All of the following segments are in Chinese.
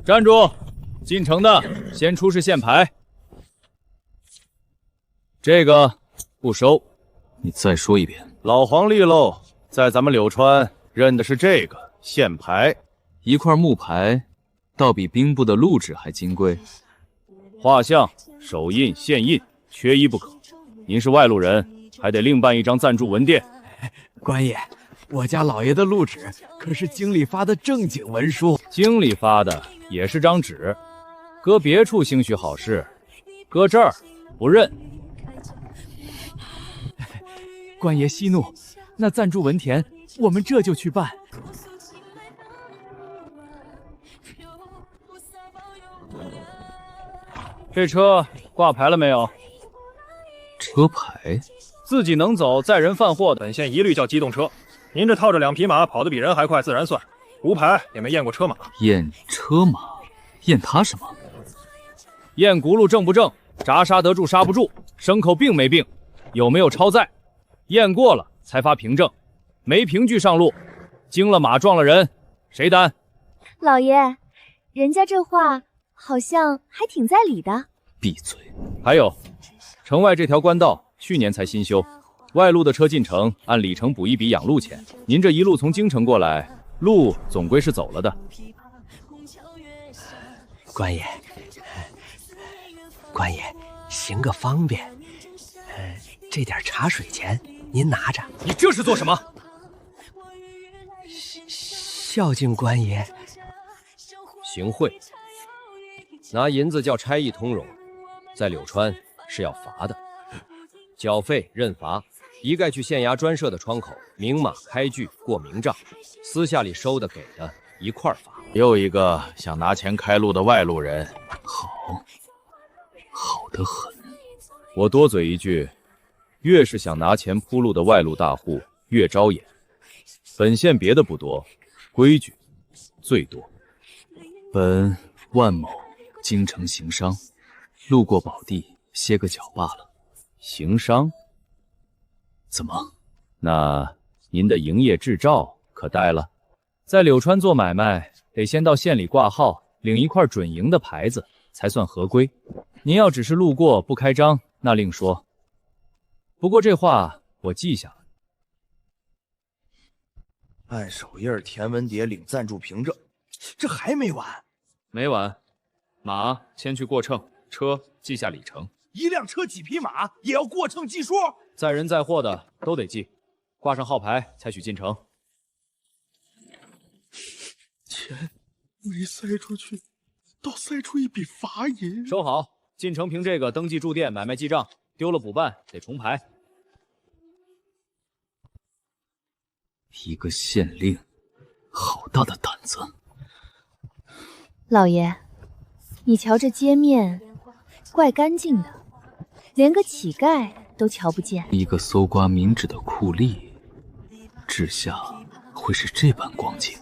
站住！进城的先出示县牌。这个不收。你再说一遍。老黄历喽，在咱们柳川认的是这个县牌。一块木牌，倒比兵部的录纸还金贵。画像、手印、县印，缺一不可。您是外路人，还得另办一张暂住文牒。官爷，我家老爷的录纸可是京里发的正经文书。京里发的也是张纸，搁别处兴许好事，搁这儿不认。官爷息怒，那暂住文田，我们这就去办。这车挂牌了没有？车牌？自己能走载人贩货的，本县一律叫机动车。您这套着2匹马，跑得比人还快，自然算。无牌也没验过车马。验车马？验他什么？验轱辘正不正，闸刹得住刹不住，牲口病没病，有没有超载。验过了才发凭证，没凭据上路，惊了马撞了人，谁担？老爷，人家这话好像还挺在理的。闭嘴！还有，城外这条官道去年才新修，外路的车进城按里程补一笔养路钱。您这一路从京城过来，路总归是走了的。官爷，行个方便，这点茶水钱您拿着。你这是做什么？孝敬官爷。行贿，拿银子叫差役通融，在柳川是要罚的。缴费认罚，一概去县衙专设的窗口明码开具过明账，私下里收的给的一块罚。又一个想拿钱开路的外路人，好得很。我多嘴一句，越是想拿钱铺路的外路大户越招眼。本县别的不多，规矩最多。本万某京城行商，路过宝地歇个脚罢了。行商？怎么？那您的营业执照可带了？在柳川做买卖，得先到县里挂号，领一块准营的牌子，才算合规。您要只是路过不开张，那另说。不过这话我记下了。按手印填文牒领暂住凭证，这还没完？没完，马先去过秤，车记下里程。一辆车几匹马也要过秤计数？载人载货的都得记，挂上号牌才许进城。钱没塞出去，倒塞出一笔罚银。收好，进城凭这个登记住店，买卖记账，丢了补办得重牌。一个县令，好大的胆子！老爷，你瞧这街面，怪干净的，连个乞丐都瞧不见。一个搜刮民脂的酷吏，治下会是这般光景。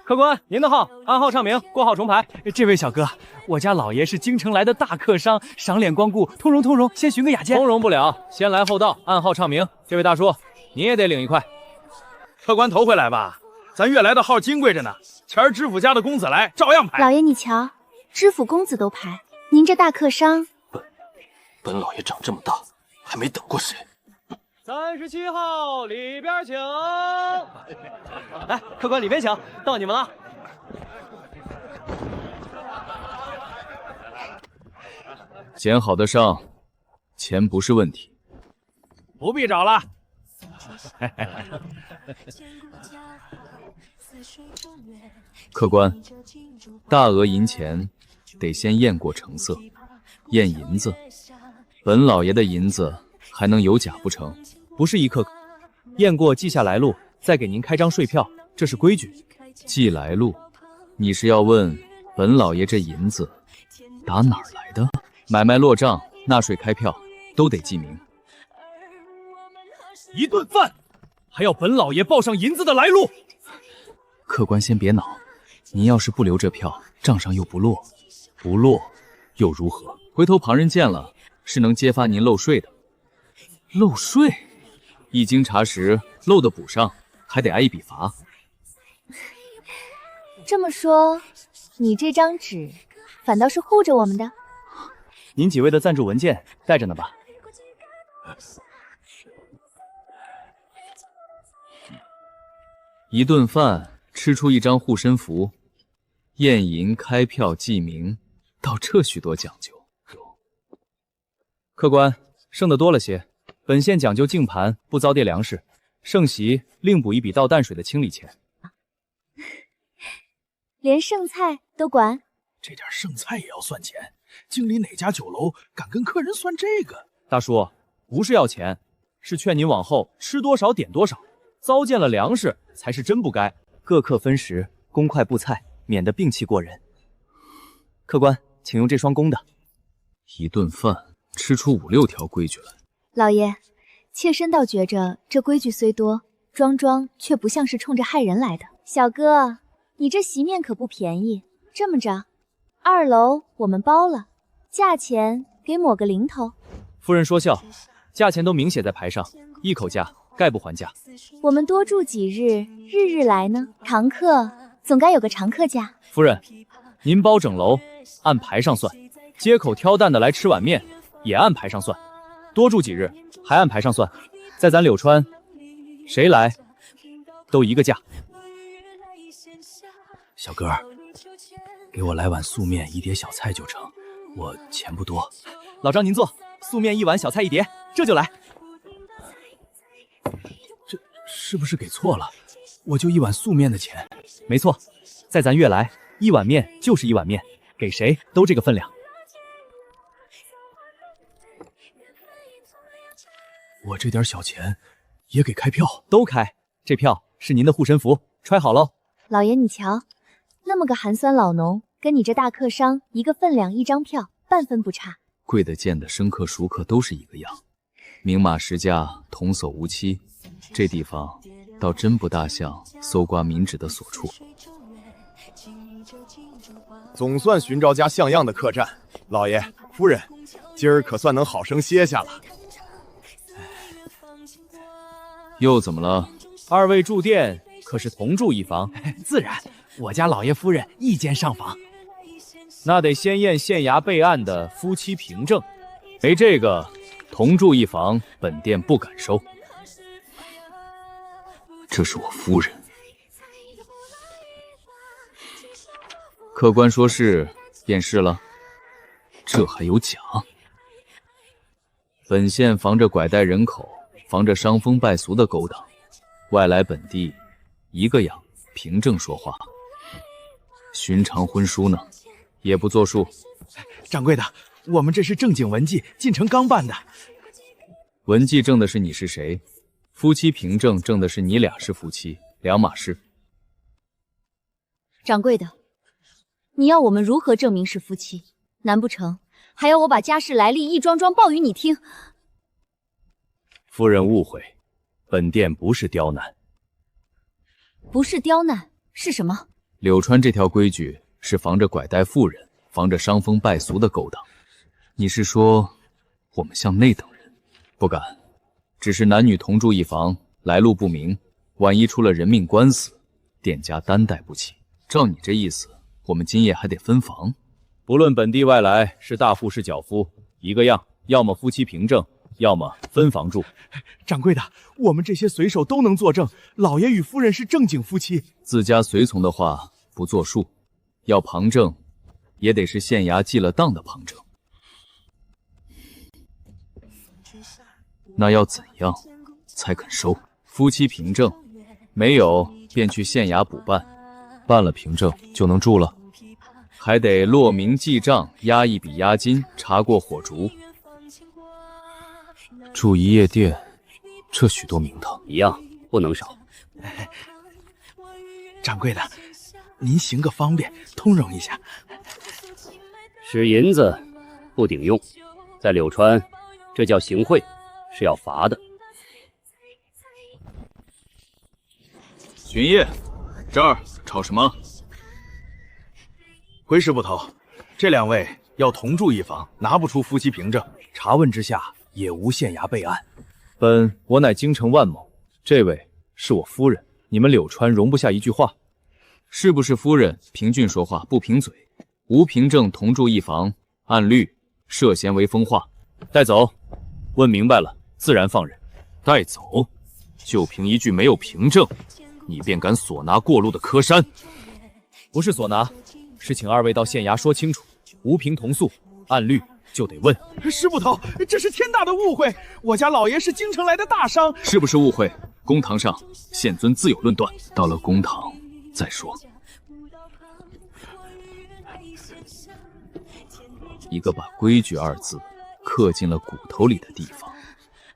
客官，您的号，暗号唱名，过号重牌。这位小哥，我家老爷是京城来的大客商，赏脸光顾，通融，先寻个雅间。通融不了，先来后到，暗号唱名。这位大叔，你也得领一块。客官头回来吧，咱月来的号金贵着呢，前儿知府家的公子来，照样排。老爷你瞧，知府公子都排，您这大客商。本老爷长这么大，还没等过谁。37号里边请。来，客官里边请，到你们了。捡好的上，钱不是问题。不必找了。客官，大额银钱得先验过成色，验银子。本老爷的银子还能有假不成？不是一克，验过记下来路，再给您开张税票，这是规矩。记来路，你是要问本老爷这银子打哪儿来的？买卖落账、纳税开票都得记明。一顿饭还要本老爷报上银子的来路。客官先别恼，您要是不留这票，账上又不落，不落又如何？回头旁人见了，是能揭发您漏税的。漏税？一经查实，漏的补上，还得挨一笔罚。这么说，你这张纸反倒是护着我们的？您几位的赞助文件带着呢吧？一顿饭吃出一张护身符，宴银开票记名，到这许多讲究。客官，剩的多了些，本县讲究净盘，不糟践粮食，剩席另补一笔倒淡水的清理钱。连剩菜都管？这点剩菜也要算钱？经理哪家酒楼敢跟客人算这个？大叔，不是要钱，是劝您往后吃多少点多少，糟践了粮食才是真不该。各客分食，公筷布菜，免得病气过人。客官，请用这双公的。一顿饭吃出5、6条规矩来。老爷，妾身倒觉着这规矩虽多，桩桩却不像是冲着害人来的。小哥，你这席面可不便宜。这么着，2楼我们包了，价钱给抹个零头。夫人说笑，价钱都明写在牌上，一口价，概不还价。我们多住几日，日日来呢。常客总该有个常客价。夫人，您包整楼，按牌上算；街口挑担的来吃碗面，也按牌上算；多住几日，还按牌上算。在咱柳川，谁来都一个价。小哥，给我来碗素面1碟小菜就成，我钱不多。老张您坐，素面1碗，小菜1碟，这就来。这是不是给错了？我就1碗素面的钱。没错，在咱悦来，1碗面就是1碗面，给谁都这个分量。我这点小钱也给开票？都开，这票是您的护身符，揣好喽。老爷你瞧，那么个寒酸老农，跟你这大客商一个分量，1张票，半分不差。贵的贱的，生客熟客都是一个样，明码实价，童叟无欺。这地方倒真不大像搜刮民脂的所处。总算寻着家像样的客栈，老爷夫人，今儿可算能好生歇下了。又怎么了？2位住店可是同住一房？自然，我家老爷夫人一间上房。那得先验县衙备案的夫妻凭证，没这个，同住一房，本店不敢收。这是我夫人。客官说是，便是了。这还有假？本县防着拐带人口，防着伤风败俗的勾当，外来本地一个样，凭证说话。寻常婚书呢，也不作数。掌柜的，我们这是正经文记，进城刚办的。文记证的是你是谁，夫妻凭证证的是你俩是夫妻，两码事。掌柜的，你要我们如何证明是夫妻？难不成还要我把家世来历一桩桩报与你听？夫人误会，本店不是刁难。不是刁难，是什么？柳川这条规矩是防着拐带妇人，防着伤风败俗的勾当。你是说我们像那等人？不敢，只是男女同住一房，来路不明，万一出了人命官司，店家担待不起。照你这意思，我们今夜还得分房。不论本地外来是大夫是脚夫，一个样，要么夫妻凭证，要么分房住。掌柜的，我们这些随手都能作证，老爷与夫人是正经夫妻。自家随从的话不作数，要旁证，也得是县衙记了当的旁证。那要怎样才肯收？夫妻凭证没有，便去县衙补办，办了凭证就能住了。还得落名记账，押一笔押金，查过火烛。住一夜店，这许多名堂，一样不能少。掌柜的，您行个方便，通融一下。使银子不顶用，在柳川，这叫行贿，是要罚的。巡夜，这儿吵什么？回师捕头，这2位要同住一房，拿不出夫妻凭证，查问之下也无县衙备案。我乃京城万某，这位是我夫人，你们柳川容不下一句话。是不是夫人凭俊说话不凭嘴？无凭证同住一房，按律涉嫌为风化。带走，问明白了自然放人。带走？就凭一句没有凭证，你便敢索拿过路的柯山？不是索拿，是请二位到县衙说清楚，无凭同诉，按律就得问。师捕头，这是天大的误会，我家老爷是京城来的大商。是不是误会？公堂上县尊自有论断，到了公堂再说。一个把规矩二字刻进了骨头里的地方。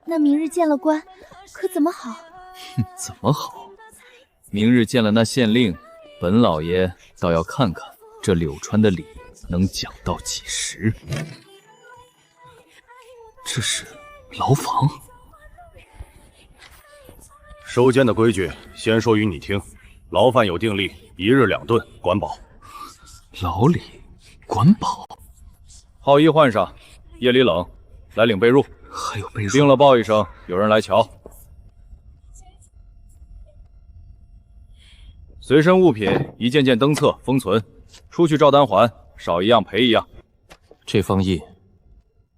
那明日见了官，可怎么好？怎么好？明日见了那县令，本老爷倒要看看这柳川的礼能讲到几时。这是牢房。收监的规矩，先说与你听。牢犯有定例，1日2顿，管饱。牢里管饱。号衣换上，夜里冷，来领被褥。还有被褥。病了报一声，有人来瞧。随身物品一件件登册封存，出去照单还，少一样赔一样。这方印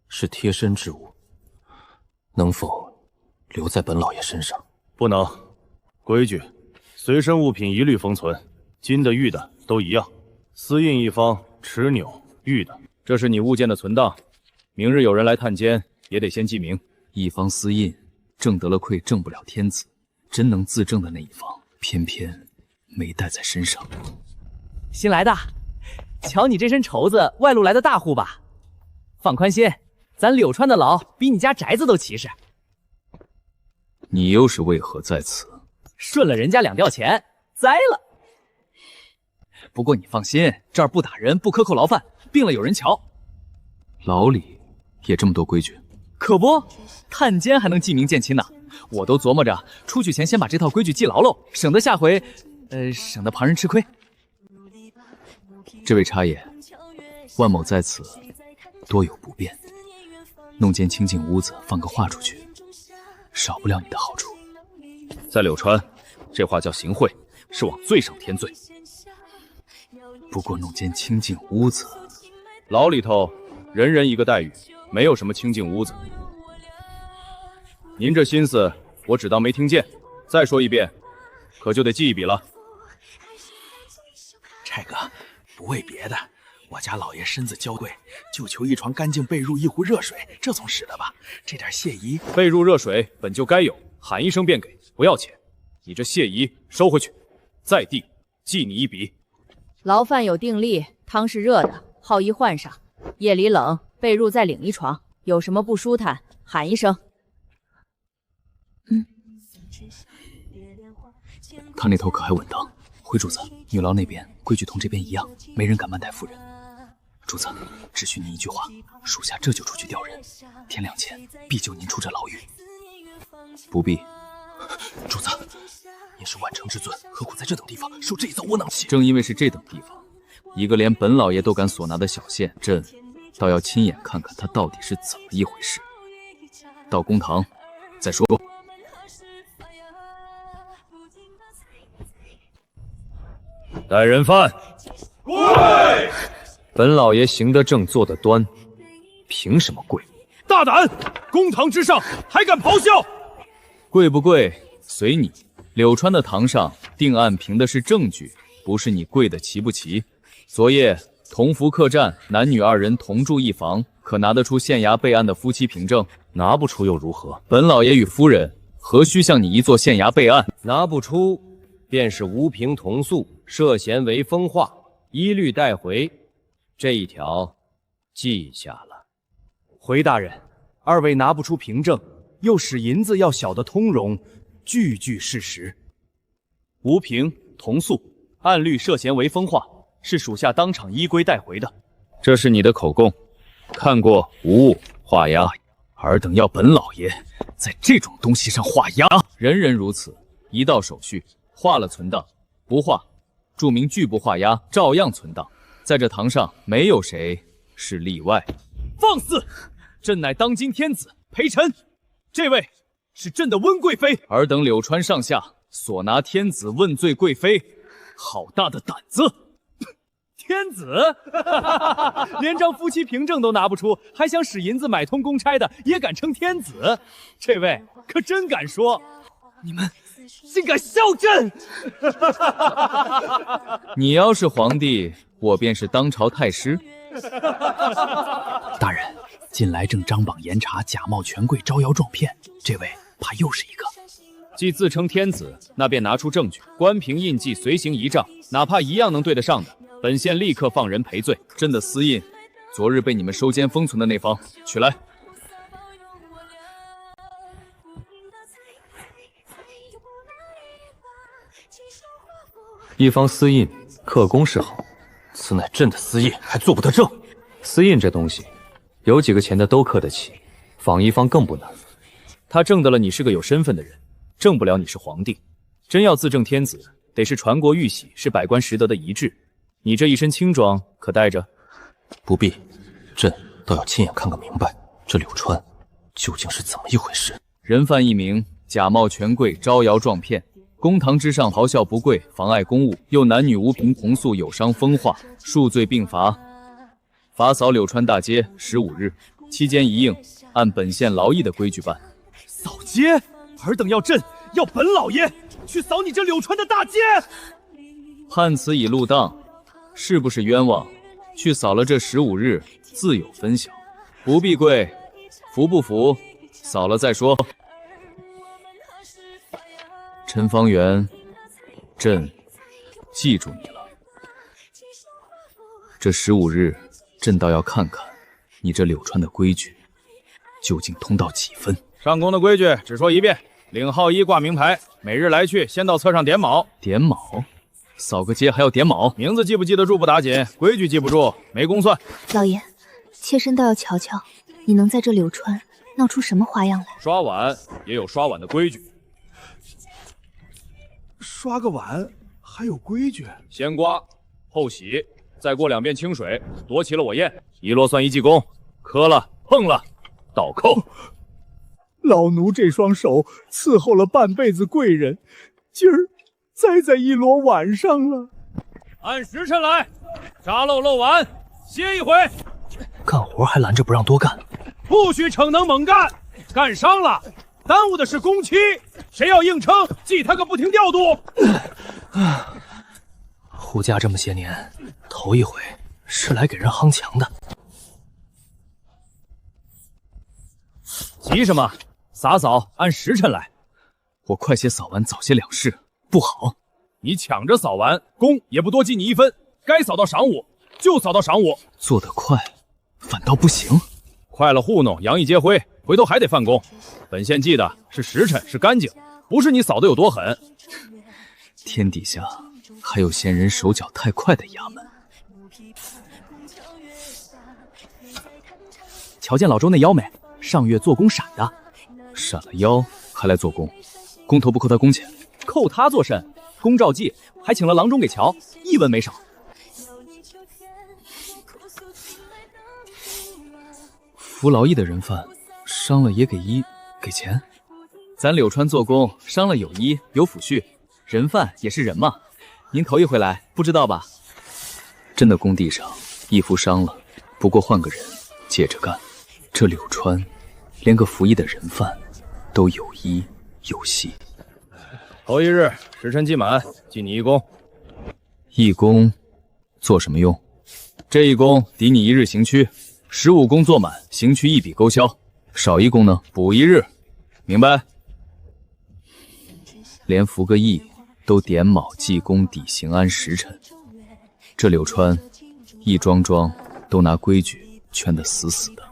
是贴身之物，能否留在本老爷身上？不能，规矩，随身物品一律封存，金的玉的都一样。私印一方，持钮玉的。这是你物件的存档，明日有人来探监，也得先记明。一方私印，挣得了亏，挣不了天子。真能自证的那一方，偏偏没带在身上。新来的，瞧你这身绸子，外路来的大户吧？放宽心，咱柳川的牢比你家宅子都齐实。你又是为何在此？顺了人家2吊钱，栽了。不过你放心，这儿不打人，不克扣牢犯，病了有人瞧。牢里也这么多规矩？可不，探监还能记名见亲呢。我都琢磨着出去前先把这套规矩记牢喽，省得下回，省得旁人吃亏。这位差爷，万某在此多有不便，弄间清净屋子，放个话出去，少不了你的好处。在柳川，这话叫行贿，是往罪上添罪。不过弄间清净屋子，牢里头人人一个待遇，没有什么清净屋子。您这心思，我只当没听见。再说一遍，可就得记一笔了。差哥，不为别的，我家老爷身子娇贵，就求一床干净被褥，一壶热水，这总使得吧？这点谢仪，被褥热水本就该有，喊一声便给，不要钱。你这谢仪收回去，再递，记你一笔。牢犯有定例，汤是热的，号衣换上，夜里冷，被褥再领一床，有什么不舒坦，喊一声。他那头可还稳当？回主子，女牢那边规矩同这边一样，没人敢慢待夫人。主子，只需您一句话，属下这就出去调人，天亮前必救您出这牢狱。不必。主子，您是万城之尊，何苦在这等地方受这一遭窝囊气？正因为是这等地方，一个连本老爷都敢索拿的小县朕，倒要亲眼看看他到底是怎么一回事。到公堂再说。带人犯。跪！本老爷行得正，坐得端，凭什么跪？大胆！公堂之上还敢咆哮！跪不跪随你。柳川的堂上定案凭的是证据，不是你跪得齐不齐。昨夜同福客栈男女2人同住一房，可拿得出县衙备案的夫妻凭证？拿不出又如何？本老爷与夫人何须向你一座县衙备案？拿不出便是无凭同诉，涉嫌为风化，一律带回。这一条记下了。回大人，二位拿不出凭证，又使银子要小的通融，句句事实。无凭同诉，按律涉嫌为风化，是属下当场依规带回的。这是你的口供，看过无误画押。尔等要本老爷在这种东西上画押？人人如此，一道手续，画了存档，不画，注明拒不画押，照样存档。在这堂上，没有谁是例外。放肆！朕乃当今天子，陪臣。这位是朕的温贵妃。尔等柳川上下所拿天子问罪贵妃，好大的胆子！天子，连张夫妻凭证都拿不出，还想使银子买通公差的，也敢称天子？这位可真敢说！你们竟敢笑朕！你要是皇帝，我便是当朝太师。大人，近来正张榜严查假冒权贵招摇撞骗，这位怕又是一个。既自称天子，那便拿出证据，官凭印记随行仪仗，哪怕一样能对得上的，本县立刻放人赔罪。朕的私印，昨日被你们收监封存的那方，取来。一方私印，刻工是好，此乃朕的私印，还做不得正。私印这东西，有几个钱的都刻得起，仿一方更不难。他证得了你是个有身份的人，证不了你是皇帝。真要自证天子，得是传国玉玺，是百官识得的遗志。你这一身轻装，可带着？不必，朕倒要亲眼看个明白，这柳川究竟是怎么一回事。人犯一名，假冒权贵，招摇撞骗。公堂之上咆哮不跪，妨碍公务，又男女无凭同诉，有伤风化，数罪并罚。罚扫柳川大街15日，期间一应，按本县劳役的规矩办。扫街？尔等要朕，要本老爷去扫你这柳川的大街？判此已入当，是不是冤枉？去扫了这15日，自有分晓。不必跪，服不服？扫了再说。陈方圆，朕记住你了。这15日，朕倒要看看你这柳川的规矩究竟通到几分。上宫的规矩只说一遍：领号衣，挂名牌，每日来去，先到册上点卯。点卯？扫个街还要点卯？名字记不记得住不打紧，规矩记不住没公算。老爷，妾身倒要瞧瞧，你能在这柳川闹出什么花样来？刷碗也有刷碗的规矩。刷个碗还有规矩？先刮后洗，再过2遍清水，夺齐了我验，1箩算1记功，磕了碰了倒扣。老奴这双手伺候了半辈子贵人，今儿栽在1箩碗上了。按时辰来，扎漏碗，歇一回。干活还拦着不让多干，不许逞能猛干，干伤了耽误的是工期，谁要硬撑，记他个不停调度。胡家这么些年，头一回是来给人夯墙的。急什么？洒扫，按时辰来。我快些扫完，早些了事，不好。你抢着扫完，功也不多记你1分，该扫到晌午就扫到晌午。做得快，反倒不行。快了糊弄，洋溢皆灰，回头还得犯功。本县记的是时辰，是干净，不是你扫的有多狠。天底下还有嫌人手脚太快的衙门。瞧见老周那腰没？上月做工闪的，闪了腰还来做工，工头不扣他工钱？扣他做甚？公照记，还请了郎中给瞧，1文没少。服劳役的人犯，伤了也给医给钱。咱柳川做工，伤了有医有抚恤，人犯也是人嘛。您头一回来，不知道吧？真的工地上一夫伤了，不过换个人接着干。这柳川，连个服役的人犯都有医有息。头一日时辰记满，记你1功。1功做什么用？这1功抵你1日刑区，15功做满，刑区1笔勾销。少1功呢，补1日，明白？连服个役都点卯记功抵刑安时辰，这柳川一桩桩都拿规矩圈得死死的。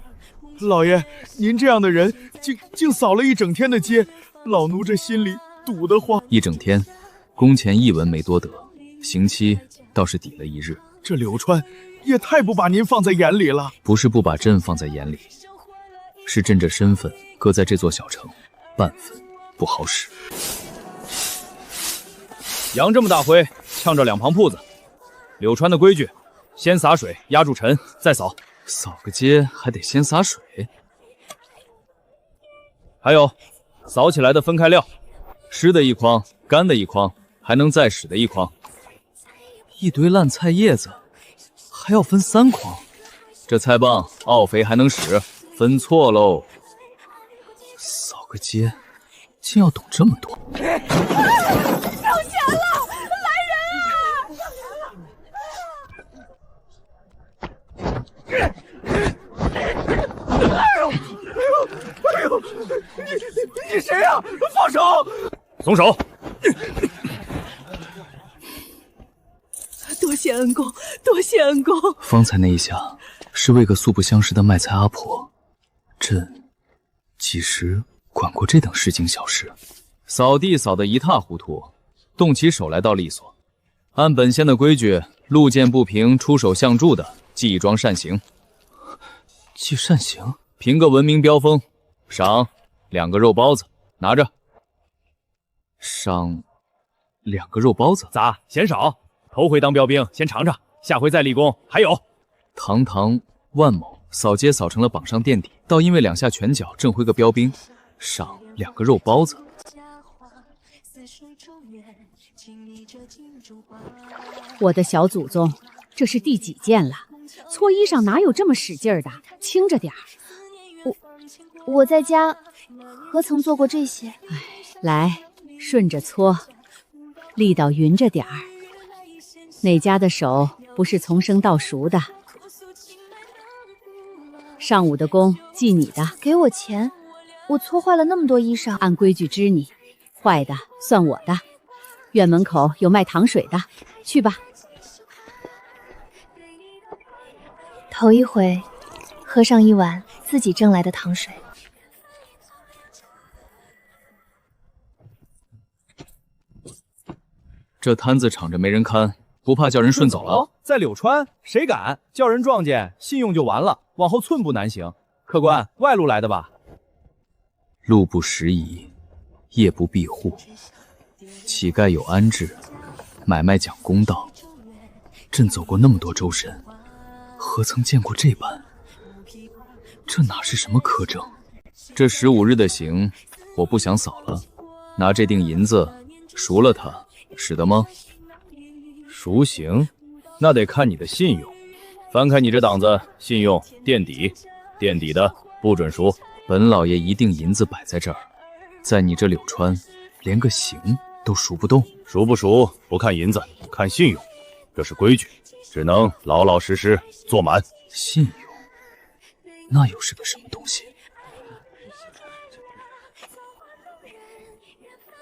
老爷，您这样的人竟扫了1整天的街，老奴这心里堵得慌。1整天，工钱1文没多得，刑期倒是抵了1日。这柳川也太不把您放在眼里了。不是不把朕放在眼里，是朕这身份搁在这座小城，半分不好使。扬这么大灰，呛着2旁铺子。柳川的规矩，先洒水压住尘，再扫。扫个街还得先洒水。还有，扫起来的分开撂，湿的一筐，干的一筐，还能再使的一筐。一堆烂菜叶子，还要分3筐。这菜棒奥肥还能使，分错喽。扫个街，竟要懂这么多。收钱了，来人啊！你谁呀？放手！松手！多谢恩公，多谢恩公。方才那一下是为个素不相识的卖菜阿婆，朕几时管过这等市井小事？扫地扫得一塌糊涂，动起手来倒利索。按本县的规矩，路见不平出手相助的，记桩善行。记善行？评个文明标风，赏2个肉包子，拿着。赏2个肉包子？咋嫌少？头回当标兵，先尝尝，下回再立功。还有，堂堂万某扫街扫成了榜上垫底，倒因为2下拳脚挣回个标兵，赏2个肉包子。我的小祖宗，这是第几件了？搓衣裳哪有这么使劲儿的？轻着点儿。我在家何曾做过这些？来，顺着搓，力道匀着点儿。哪家的手不是从生到熟的？上午的工记你的，给我钱，我搓坏了那么多衣裳。按规矩支你，坏的算我的。院门口有卖糖水的，去吧。头一回喝上一碗自己挣来的糖水。这摊子敞着没人看，不怕叫人顺走了？在柳川，谁敢叫人撞见，信用就完了，往后寸步难行。客官，外路来的吧？路不拾遗，夜不闭户，乞丐有安置，买卖讲公道。朕走过那么多周身，何曾见过这般？这哪是什么苛政？这15日的刑，我不想扫了，拿这锭银子赎了他，使得吗？赎刑，那得看你的信用。翻开你这档子，信用垫底，垫底的不准赎。本老爷一锭银子摆在这儿，在你这柳川，连个刑都赎不动。赎不赎不看银子，看信用，这是规矩，只能老老实实做满。信用，那又是个什么东西？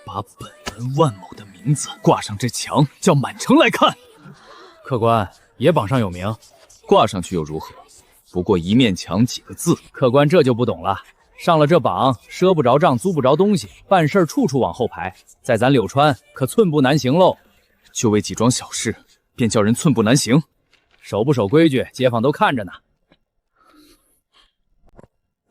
把本人万某的名字挂上这墙，叫满城来看。客官也榜上有名，挂上去又如何？不过一面墙几个字。客官这就不懂了。上了这榜，赊不着账，租不着东西，办事处处往后排，在咱柳川可寸步难行喽。就为几桩小事，便叫人寸步难行，守不守规矩，街坊都看着呢。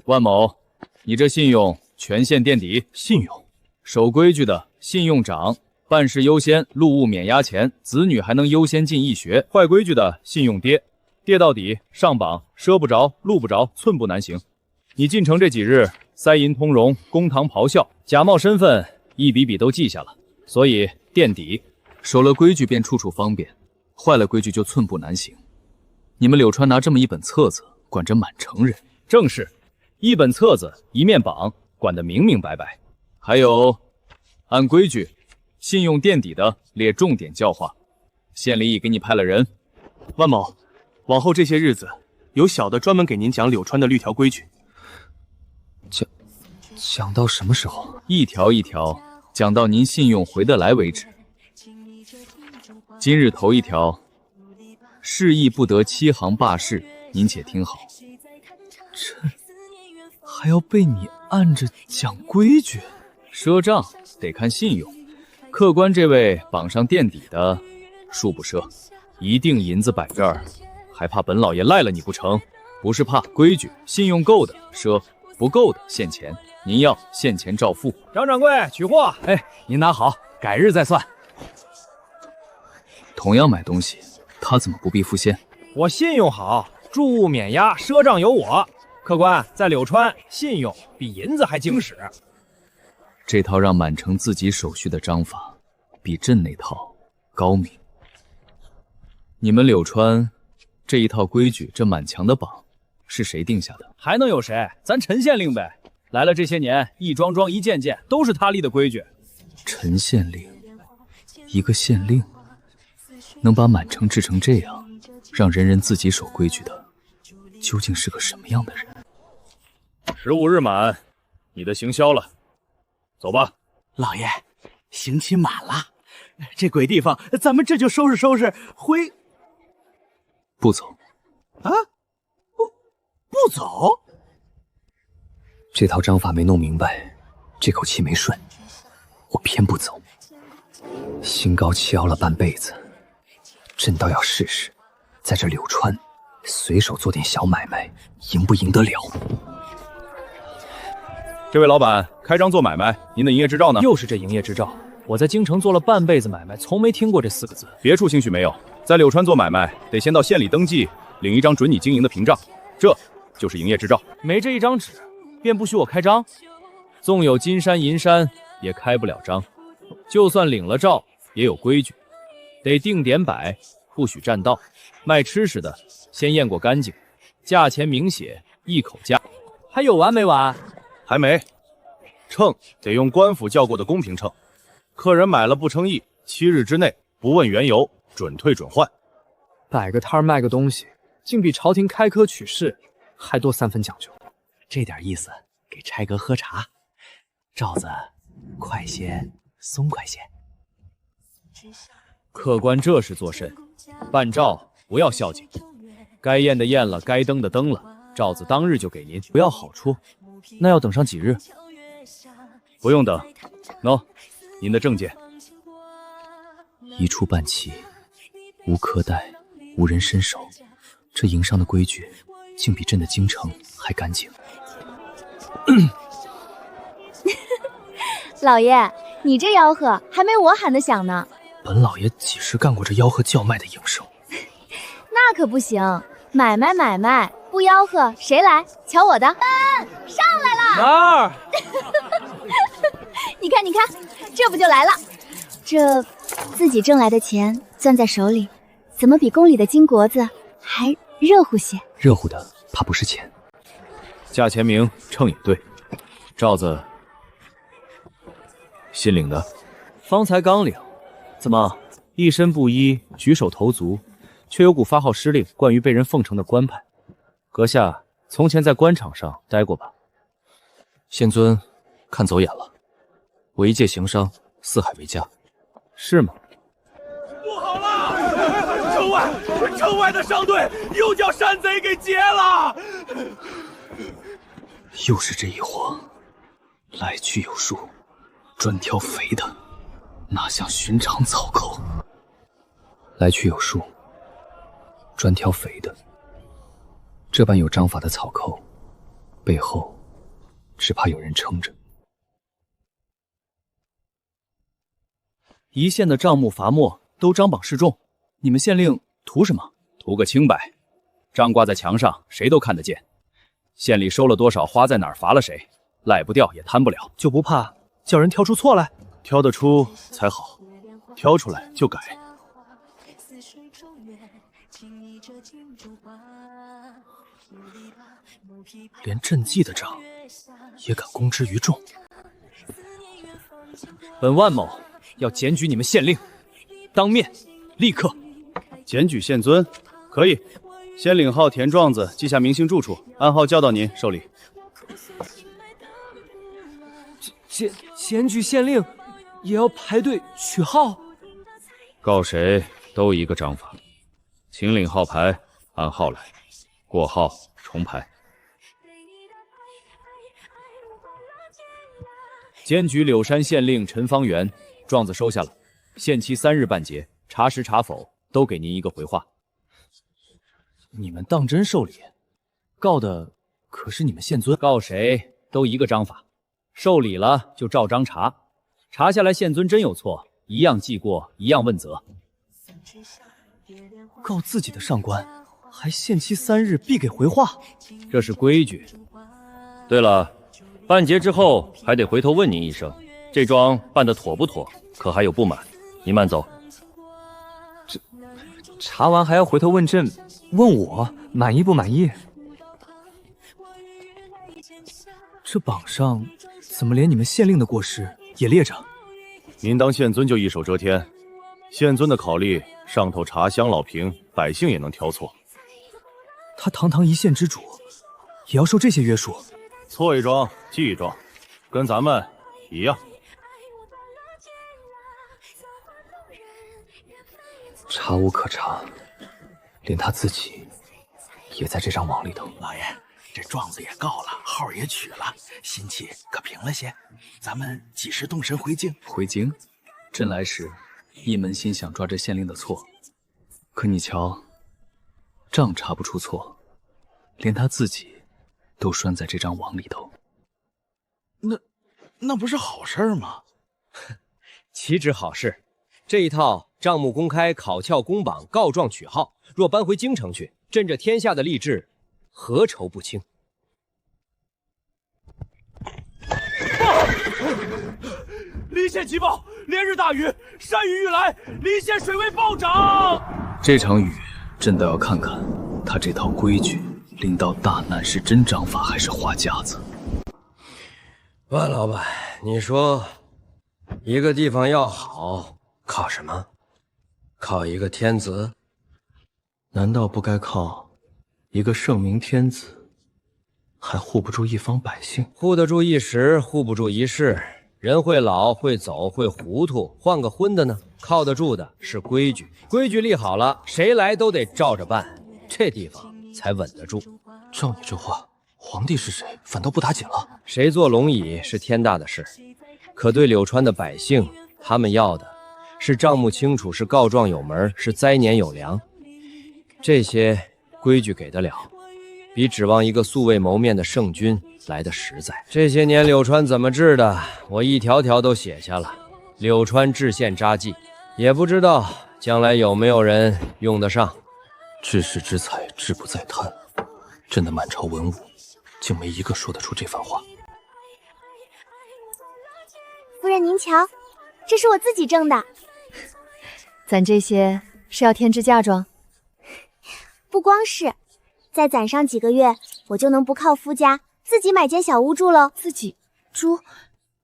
万某，你这信用全县垫底。信用，守规矩的信用涨，办事优先，路务免押钱，子女还能优先进义学。坏规矩的信用跌，跌到底，上榜，赊不着，录不着，寸步难行。你进城这几日，塞银通融，公堂咆哮，假冒身份，一笔笔都记下了，所以垫底。守了规矩便处处方便，坏了规矩就寸步难行。你们柳川拿这么一本册子，管着满城人。正是，一本册子，一面榜，管得明明白白。还有，按规矩，信用垫底的列重点教化。县里已给你派了人。万某，往后这些日子，有小的专门给您讲柳川的律条规矩。讲到什么时候？一条一条讲到您信用回得来为止。今日头一条，示意不得欺行霸市，您且听好。这还要被你按着讲规矩？赊账得看信用，客官这位榜上垫底的，恕不赊，一锭银子摆这儿，还怕本老爷赖了你不成？不是怕规矩，信用够的赊，不够的现钱。您要现钱照付。张掌柜取货。哎，您拿好，改日再算。同样买东西，他怎么不必付现？我信用好，住务免押，赊账由我。客官，在柳川，信用比银子还经史。这套让满城自己手续的章法，比朕那套高明。你们柳川这一套规矩，这满墙的榜是谁定下的？还能有谁？咱陈县令呗。来了这些年，一桩桩一件件都是他立的规矩。陈县令，一个县令，能把满城治成这样，让人人自己守规矩的，究竟是个什么样的人？15日满，你的行消了，走吧。老爷，刑期满了，这鬼地方，咱们这就收拾收拾回。不走。啊？不走？这套章法没弄明白，这口气没顺，我偏不走。心高气傲了半辈子，朕倒要试试，在这柳川随手做点小买卖，赢不赢得了？这位老板，开张做买卖，您的营业执照呢？又是这营业执照，我在京城做了半辈子买卖，从没听过这4个字。别处兴许没有，在柳川做买卖，得先到县里登记，领一张准你经营的凭仗，这就是营业执照。没这一张纸，便不许我开张？纵有金山银山，也开不了张。就算领了照，也有规矩，得定点摆，不许占道。卖吃食的，先验过干净，价钱明写，一口价。还有完没完？还没。秤得用官府叫过的公平秤，客人买了不称意，7日之内不问缘由，准退准换。摆个摊卖个东西，竟比朝廷开科取士还多3分讲究。这点意思，给差哥喝茶，罩子快些，松快些。客官这是做甚？办照不要孝敬，该验的验了，该登的登了，照子当日就给您，不要好处。那要等上几日？不用等。喏，您的证件。一触半旗，无苛待，无人伸手，这营上的规矩，竟比朕的京城还干净。老爷，你这吆喝还没我喊得响呢。本老爷几时干过这吆喝叫卖的营生？那可不行，买卖不吆喝谁来？瞧我的！上来了！哪儿？你看，这不就来了？这自己挣来的钱攥在手里，怎么比宫里的金国子还热乎些？热乎的怕不是钱。价钱明，秤也对，罩子新领的。方才刚领，怎么一身布衣，举手投足，却有股发号施令、惯于被人奉承的官派？阁下从前在官场上待过吧？县尊看走眼了，我一介行商，四海为家。是吗？不好了！城外的商队又叫山贼给劫了！又是这一伙，来去有数，专挑肥的，哪像寻常草寇？来去有数，专挑肥的。这般有章法的草寇，背后只怕有人撑着。一县的账目罚没都张榜示众，你们县令图什么？图个清白。账挂在墙上，谁都看得见。县里收了多少，花在哪儿，罚了谁，赖不掉也摊不了。就不怕叫人挑出错来？挑得出才好，挑出来就改。连赈济的账也敢公之于众。本万某要检举你们县令，当面立刻检举县尊，可以。先领号填状子，记下明星住处，按号叫到您受理。检举县令也要排队取号？告谁都一个章法，请领号牌，按号来，过号重排。检举柳山县令陈方圆，状子收下了，限期3日办结，查实查否都给您一个回话。你们当真受理？告的可是你们县尊，告谁都一个章法，受理了就照章查，查下来县尊真有错，一样记过，一样问责。告自己的上官还限期3日必给回话，这是规矩。对了，办结之后还得回头问你一声，这桩办得妥不妥？可还有不满？你慢走。这查完还要回头问朕，问我满意不满意？这榜上怎么连你们县令的过失也列着？您当县尊就一手遮天，县尊的考虑，上头茶香老平，百姓也能挑错。他堂堂一县之主，也要受这些约束？错一桩记一桩，跟咱们一样。查无可查，连他自己也在这张网里头。老爷，这状子也告了，号也取了，心气可平了些。咱们几时动身回京？回京？朕来时一门心想抓这县令的错，可你瞧，账查不出错，连他自己都拴在这张网里头。那不是好事吗？岂止好事，这一套账目公开、考撬公榜、告状取号，若搬回京城去，朕这天下的吏治何愁不清？离县急报，连日大雨，山雨欲来，离县水位暴涨。这场雨，朕倒要看看他这套规矩临到大难是真章法还是花架子。万老板，你说一个地方要好，靠什么？靠一个天子？难道不该靠一个圣明天子，还护不住一方百姓？护得住一时，护不住一世。人会老，会走，会糊涂，换个荤的呢？靠得住的是规矩，规矩立好了，谁来都得照着办，这地方才稳得住。照你这话，皇帝是谁，反倒不打紧了。谁坐龙椅是天大的事，可对柳川的百姓，他们要的是账目清楚，是告状有门，是灾年有粮。这些规矩给得了，比指望一个素未谋面的圣君来得实在。这些年柳川怎么治的，我一条条都写下了。柳川治县札记，也不知道将来有没有人用得上。治世之才，志不在贪。朕的满朝文武，竟没一个说得出这番话。夫人您瞧，这是我自己挣的。攒这些是要添置嫁妆？不光是，再攒上几个月，我就能不靠夫家，自己买间小屋住喽。自己住？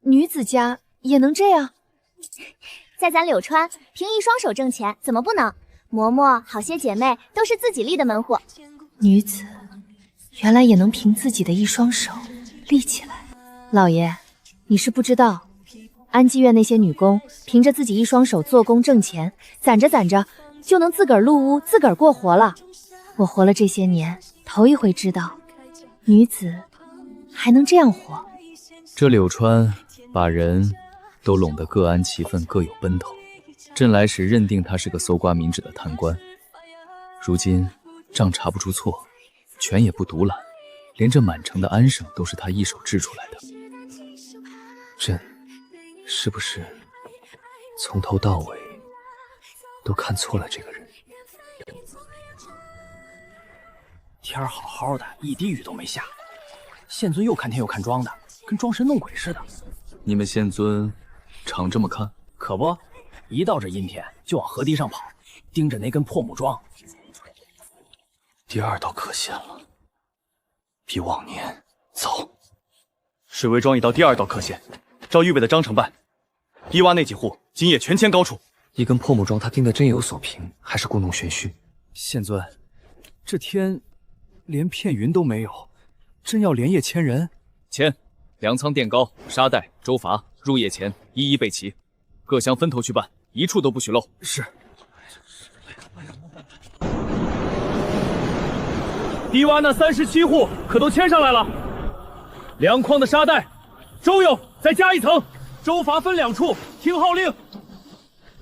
女子家也能这样？在咱柳川，凭一双手挣钱，怎么不能？嬷嬷好些姐妹都是自己立的门户。女子原来也能凭自己的一双手立起来。老爷，你是不知道，安济院那些女工凭着自己一双手做工挣钱，攒着攒着就能自个儿入屋，自个儿过活了。我活了这些年，头一回知道女子还能这样活。这柳川把人都拢得各安其分，各有奔头。朕来时认定他是个搜刮民脂的贪官，如今账查不出错，权也不独揽，连这满城的安生都是他一手治出来的。朕是不是从头到尾都看错了这个人？天儿好好的，一滴雨都没下，县尊又看天又看庄的，跟装神弄鬼似的。你们县尊常这么看？可不，一到这阴天就往河堤上跑，盯着那根破木桩。第二道可现了，比往年早。水围庄已到第2道刻线，照预备的章程办。低洼那几户今夜全迁高处。一根破木桩，他盯得真有所凭，还是故弄玄虚？县尊，这天连片云都没有，朕要连夜迁人。迁，粮仓垫高，沙袋、舟筏入夜前一一备齐，各乡分头去办，一处都不许漏。是。低洼那37户可都迁上来了，粮筐的沙袋、舟用再加一层，舟筏分2处，听号令。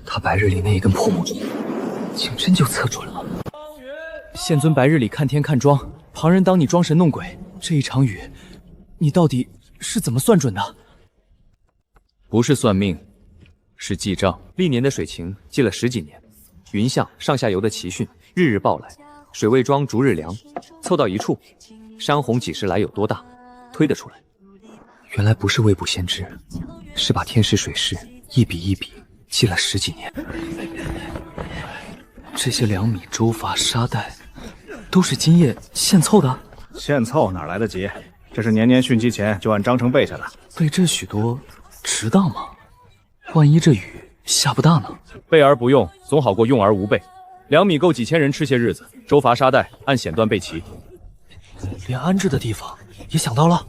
他白日里那一根破木桩，竟真就测准了。县尊白日里看天看庄，旁人当你装神弄鬼。这一场雨，你到底是怎么算准的？不是算命，是记账。历年的水情记了10几年，云象上下游的奇讯日日报来，水位庄逐日量，凑到一处，山洪几时来有多大，推得出来。原来不是未卜先知，是把天时水势一笔一笔记了10几年。这些粮米、粥筏、沙袋，都是今夜现凑的。现凑哪来得及？这是年年汛期前就按章程备下的。备这许多，值当吗？万一这雨下不大呢？备而不用，总好过用而无备。粮米够几千人吃些日子，粥筏沙袋按险段备齐。连安置的地方也想到了。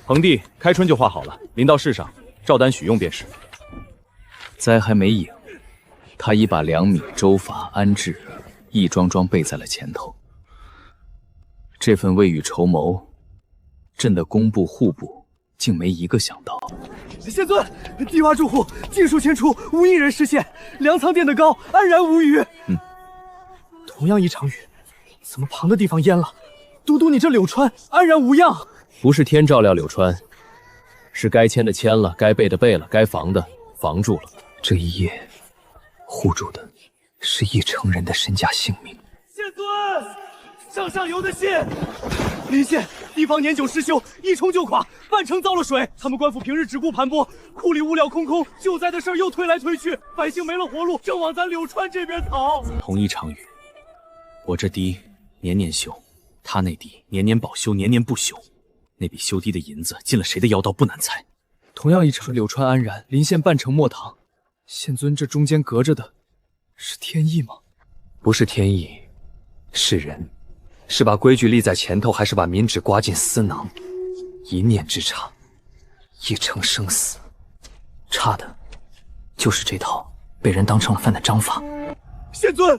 棚地开春就画好了，临到市上照单许用便是。灾还没影，他已把粮米、粥筏安置一桩桩备在了前头。这份未雨绸缪，朕的工部、户部竟没一个想到。县尊，低洼住户尽数迁出，无一人失陷，粮仓垫得高，安然无虞。同样一场雨，怎么旁的地方淹了，独独你这柳川安然无恙？不是天照料柳川，是该迁的迁了，该备的备了，该防的防住了。这一夜，护住的是一城人的身家性命。县尊，上上游的信，临县地方年久失修，一冲就垮，半城遭了水。他们官府平日只顾盘剥，库里物料空空，救灾的事儿又推来推去，百姓没了活路，正往咱柳川这边逃。同一场雨，我这堤年年修，他那堤年年保修，年年不修。那笔修堤的银子进了谁的腰道不难猜。同样一场柳川安然，临县半城没堂。县尊，这中间隔着的是天意吗？不是天意，是人。是把规矩立在前头，还是把民脂刮进丝囊？一念之差，一城生死。差的就是这套被人当成了饭的章法。县尊，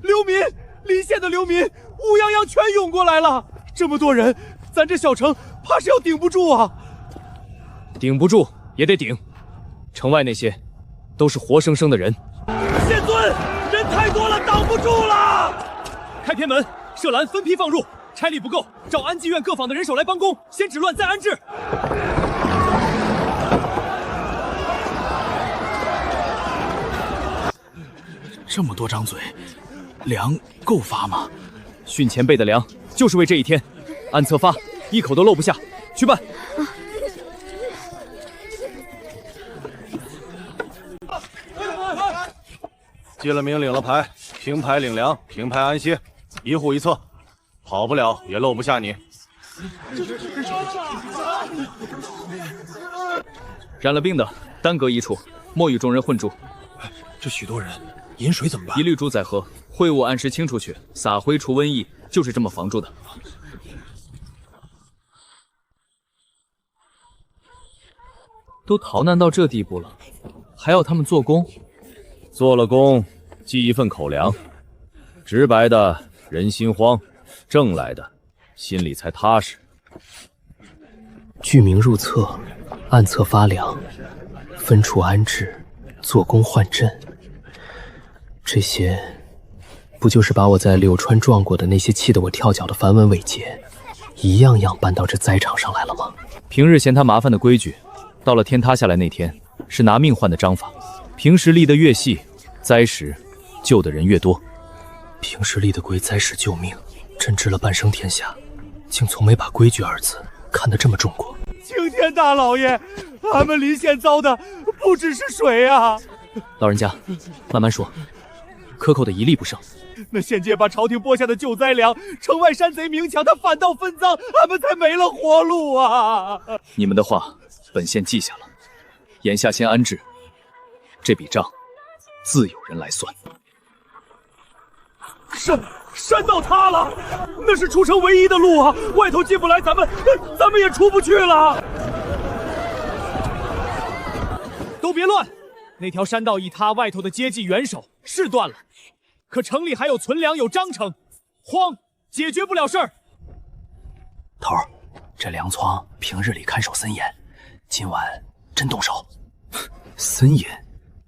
流民，临县的流民乌泱泱全涌过来了，这么多人，咱这小城怕是要顶不住啊！顶不住也得顶，城外那些都是活生生的人。县尊，人太多了，挡不住了！开偏门，设栏分批放入，差力不够，召安济院各坊的人手来帮工，先止乱再安置。这么多张嘴，粮够发吗？训前备的粮就是为这一天，按册发，一口都漏不下。去办。记了名，领了牌，平牌领粮，平牌安歇，一户一册，跑不了也漏不下你。染了病的单隔一处，莫与众人混住。这许多人，饮水怎么办？一律主宰河，秽物按时清出去，撒灰除瘟疫，就是这么防住的。都逃难到这地步了，还要他们做工？做了工，寄一份口粮。直白的人心慌，挣来的心里才踏实。具名入册，按册发粮，分处安置，做工换赈。这些，不就是把我在柳川撞过的那些气得我跳脚的繁文缛节，一样样搬到这灾场上来了吗？平日嫌他麻烦的规矩，到了天塌下来那天，是拿命换的章法。平时立得越细，灾时救的人越多。平时立的规，灾时救命。朕治了半生天下，竟从没把规矩二字看得这么重过。青天大老爷，俺们临县遭的不只是水啊！老人家，慢慢说，克扣的一粒不剩。那县界把朝廷拨下的救灾粮，城外山贼明抢，他反倒分赃，俺们才没了活路啊！你们的话，本县记下了，眼下先安置。这笔账，自有人来算。山道塌了，那是出城唯一的路啊！外头进不来，咱们也出不去了。都别乱，那条山道一塌，外头的接济援手是断了，可城里还有存粮，有章程，慌解决不了事儿。头儿，这粮仓平日里看守森严，今晚真动手。森严？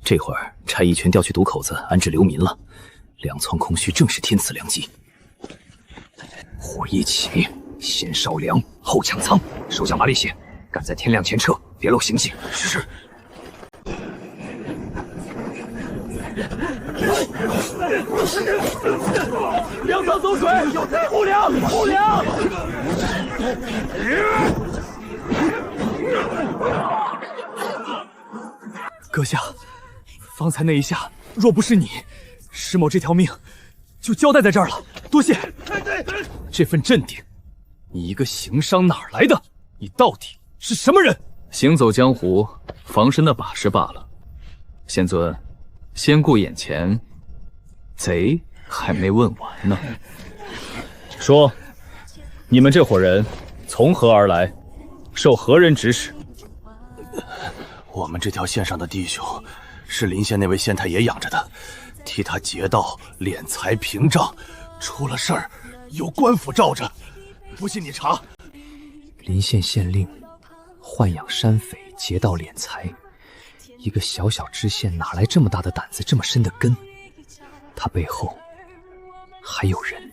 这会儿差役全调去堵口子安置流民了，粮仓空虚正是天赐良机。火一起，先烧粮，后抢仓，手下麻利些，赶在天亮前撤，别漏行迹。是。粮仓走水，护粮，护粮！阁下，方才那一下，若不是你，石某这条命就交代在这儿了。多谢。这份镇定，你一个行商哪儿来的？你到底是什么人？行走江湖，防身的把式罢了。仙尊，先顾眼前，贼还没问完呢。说，你们这伙人从何而来，受何人指使？我们这条线上的弟兄，是临县那位县太爷养着的，替他劫道、敛财、平账，出了事儿，有官府罩着。不信你查。临县县令豢养山匪，劫道敛财，一个小小知县哪来这么大的胆子，这么深的根？他背后还有人。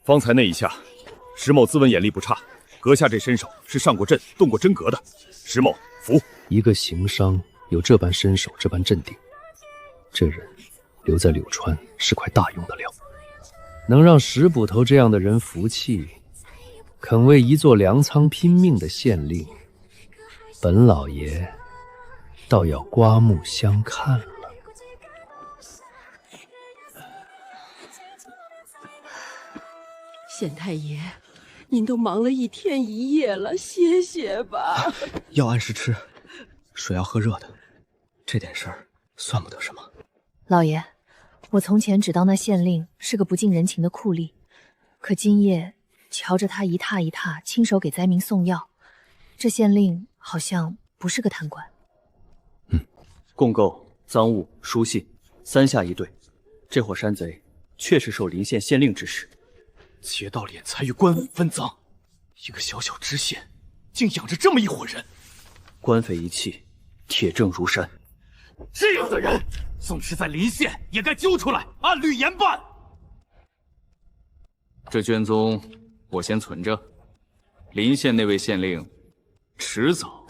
方才那一下，石某自问眼力不差，阁下这身手是上过阵、动过真格的，石某服。一个行商有这般身手，这般镇定，这人留在柳川是块大用的料。能让石捕头这样的人服气，肯为一座粮仓拼命的县令，本老爷倒要刮目相看了。县太爷，您都忙了一天一夜了，歇歇吧。药按时吃，水要喝热的，这点事儿算不得什么。老爷，我从前只当那县令是个不近人情的酷吏，可今夜瞧着他一踏一踏亲手给灾民送药，这县令好像不是个贪官。共购、赃物、书信三下一对，这伙山贼确实受临县县令指使，劫道敛财与官府分赃，一个小小知县竟养着这么一伙人，官匪一气，铁证如山。这样的人，纵使在临县也该揪出来，按律严办。这卷宗我先存着，临县那位县令，迟早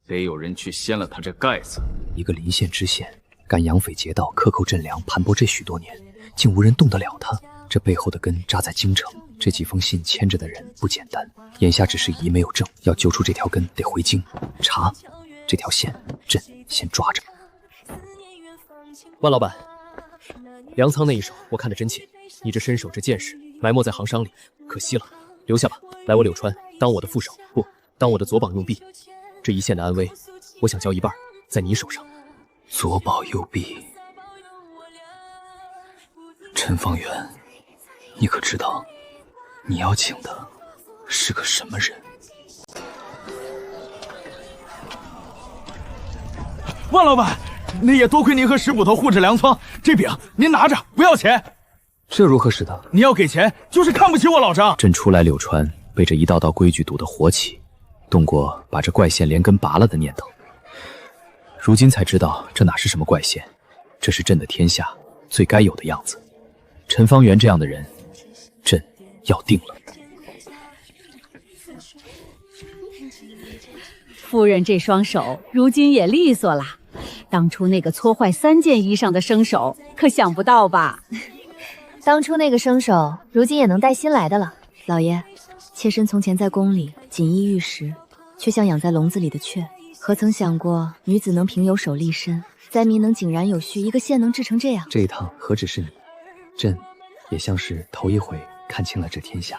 得有人去掀了他这盖子。一个临县知县，敢养匪劫道，克扣镇粮，盘剥这许多年，竟无人动得了他。这背后的根扎在京城，这几封信牵着的人不简单。眼下只是疑没有证，要揪出这条根，得回京查。这条线，朕先抓着。万老板，粮仓那一手我看得真切，你这身手这见识埋没在行商里，可惜了，留下吧，来我柳川当我的副手，不当我的左膀右臂。这一县的安危，我想交一半在你手上。左保右臂，陈方圆，你可知道你要请的是个什么人？万老板，那也多亏您和石捕头护着粮仓，这饼您拿着，不要钱。这如何使得？你要给钱，就是看不起我老张。朕初来柳川，被这一道道规矩堵得火起，动过把这怪县连根拔了的念头。如今才知道，这哪是什么怪县，这是朕的天下最该有的样子。陈方圆这样的人，朕要定了。夫人这双手如今也利索了，当初那个搓坏3件衣裳的生手，可想不到吧？当初那个生手，如今也能带新来的了。老爷，妾身从前在宫里锦衣玉食，却像养在笼子里的雀，何曾想过女子能凭有手立身，灾民能井然有序，一个县能治成这样。这一趟何止是你，朕也像是头一回看清了这天下。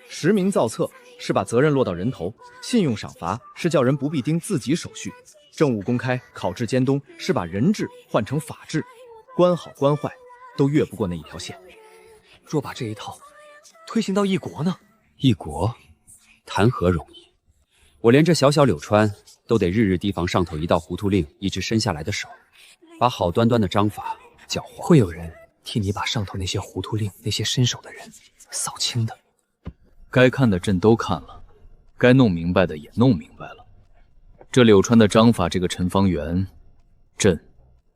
实名造册是把责任落到人头，信用赏罚是叫人不必盯自己手续，政务公开、考制监督是把人治换成法治，官好官坏都越不过那一条线。若把这一套推行到一国呢？一国谈何容易？我连这小小柳川都得日日提防上头一道糊涂令一直伸下来的手，把好端端的章法搅和。会有人替你把上头那些糊涂令、那些伸手的人扫清的。该看的朕都看了，该弄明白的也弄明白了。这柳川的章法，这个陈方圆，朕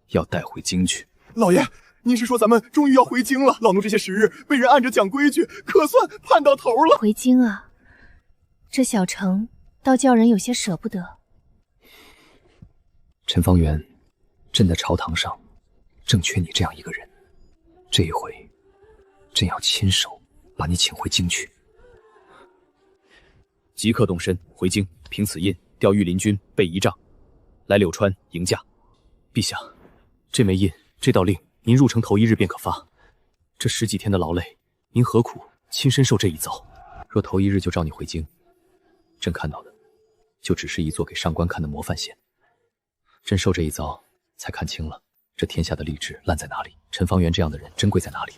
要带回京去。老爷，您是说咱们终于要回京了？老奴这些时日被人按着讲规矩，可算盼到头了。回京啊，这小城倒叫人有些舍不得。陈方圆，朕在朝堂上正缺你这样一个人。这一回，朕要亲手把你请回京去。即刻动身回京，凭此印调御林军备仪仗，来柳川迎驾。陛下，这枚印，这道令，您入城头1日便可发。这10几天的劳累，您何苦亲身受这一遭？若头1日就召你回京，朕看到的就只是一座给上官看的模范县。朕受这一遭，才看清了这天下的吏治烂在哪里，陈方圆这样的人珍贵在哪里。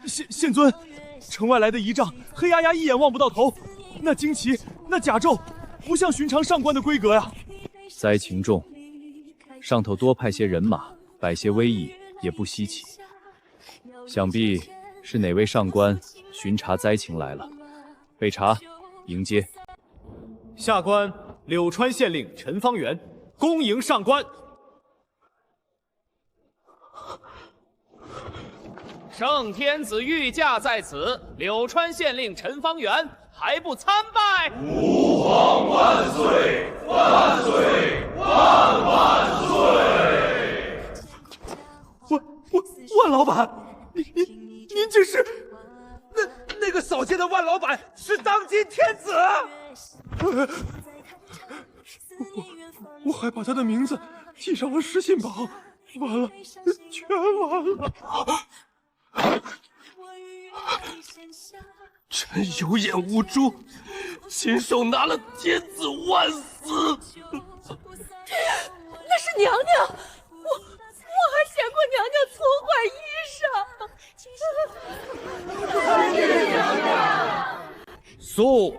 县尊，城外来的仪仗黑压压，一眼望不到头。那旌旗，那甲胄，不像寻常上官的规格呀。灾情重，上头多派些人马，摆些威仪也不稀奇。想必是哪位上官巡查灾情来了。备查，迎接。下官柳川县令陈方圆，恭迎上官。圣天子御驾在此，柳川县令陈方圆还不参拜？吾皇万岁！万岁！万岁！万老板，您这是？那个扫街的万老板是当今天子。我还把他的名字记上了失信榜，完了，全完了。臣有眼无珠，亲手拿了天子万死。那是娘娘，我还嫌过娘娘错坏衣裳。肃，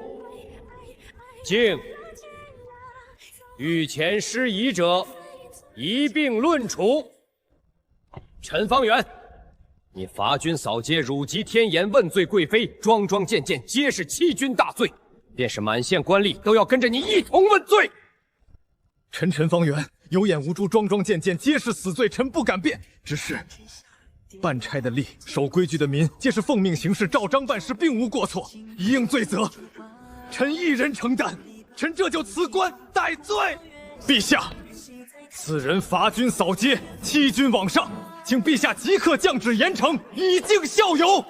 敬，御前失仪者一并论处。陈方圆，你伐军扫街，辱及天颜，问罪贵妃，桩桩件件皆是欺君大罪，便是满县官吏都要跟着你一同问罪。陈方圆有眼无珠，桩桩件件皆是死罪，臣不敢辩。只是办差的吏，守规矩的民，皆是奉命行事，照章办事，并无过错，一应罪责，臣一人承担。臣这就辞官戴罪。陛下，此人伐军扫街，欺君罔上，请陛下即刻降旨严惩，以儆效尤。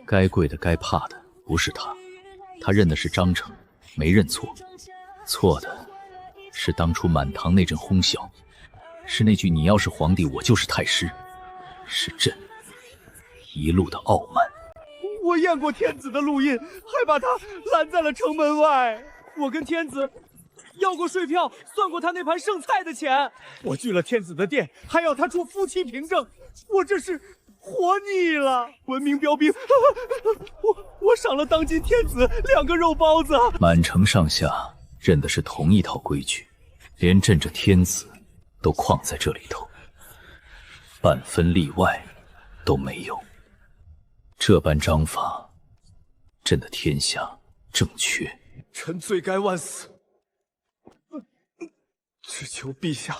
该跪的该怕的不是他，他认的是章程，没认错，错的是当初满堂那阵哄笑，是那句你要是皇帝，我就是太师，是朕一路的傲慢。我验过天子的录音，还把他拦在了城门外。我跟天子要过税票，算过他那盘剩菜的钱。我拒了天子的殿，还要他出夫妻凭证，我这是活腻了。文明标兵，我赏了当今天子2个肉包子。满城上下认的是同一套规矩，连朕这天子都框在这里头，半分例外都没有。这般章法，朕的天下正缺。臣罪该万死，只求陛下，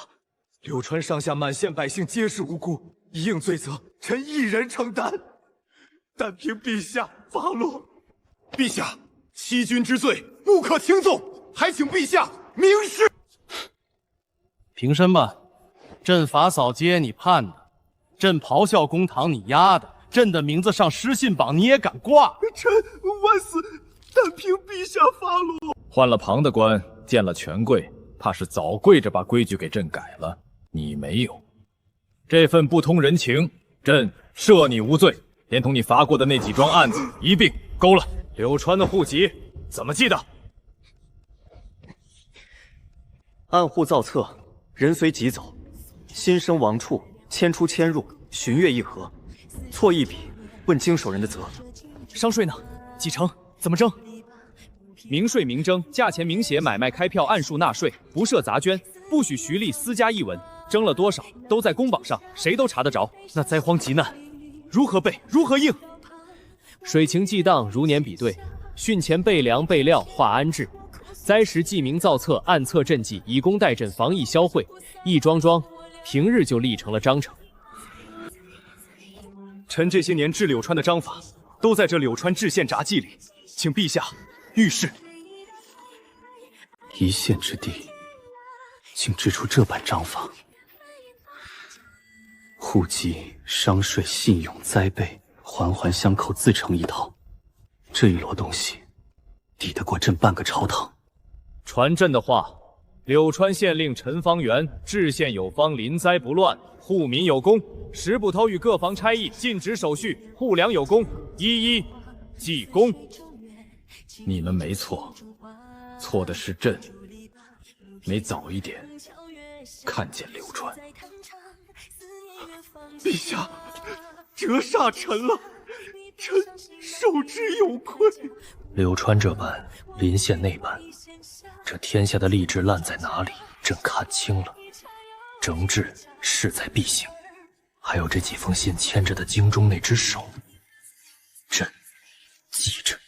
柳川上下满县百姓皆是无辜，一应罪责，臣一人承担。但凭陛下发落。陛下，欺君之罪不可轻纵，还请陛下明示。平身吧，朕罚扫街你判的，朕咆哮公堂你压的，朕的名字上失信榜你也敢挂？臣万死，但凭陛下发落。换了旁的官，见了权贵，怕是早跪着把规矩给朕改了。你没有，这份不通人情，朕赦你无罪，连同你罚过的那几桩案子一并勾了。柳川的户籍怎么记的？按户造册，人随己走，新生亡处，迁出迁入，巡阅议和，错一笔，问经手人的责。商税呢？几成？怎么征？明税明征，价钱明写，买卖开票按数纳税，不设杂捐，不许徐吏私加一文。征了多少都在公榜上，谁都查得着。那灾荒急难如何备？如何应？水情记当，如年比对；汛前备粮备料，化安置；灾时记名造册，暗测赈济，以工代赈，防疫消惠。一桩桩，平日就立成了章程。臣这些年治柳川的章法，都在这柳川治县札记里。请陛下御示。一县之地，竟制出这般章法，户籍、商税、信用、灾备，环环相扣，自成一套。这一摞东西，抵得过朕半个朝堂。传朕的话，柳川县令陈方圆治县有方，临灾不乱，户民有功。石捕头与各房差役尽职守序，户粮有功，一一记功。你们没错，错的是朕，没早一点看见柳川。陛下，折煞臣了，臣受之有愧。柳川这般，临县那般，这天下的吏治烂在哪里？朕看清了，整治势在必行。还有这几封信牵着的京中那只手，朕记着。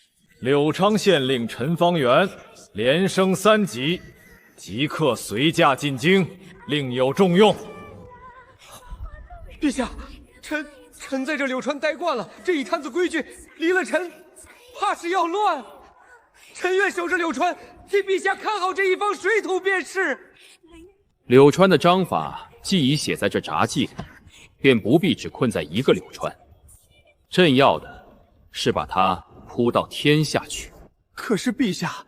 柳昌县令陈方圆连升3级，即刻随驾进京，另有重用。陛下，臣在这柳川待惯了，这一摊子规矩离了臣，怕是要乱。臣愿守着柳川，替陛下看好这一方水土便是。柳川的章法既已写在这札记里，便不必只困在一个柳川。朕要的是把它铺到天下去。可是陛下，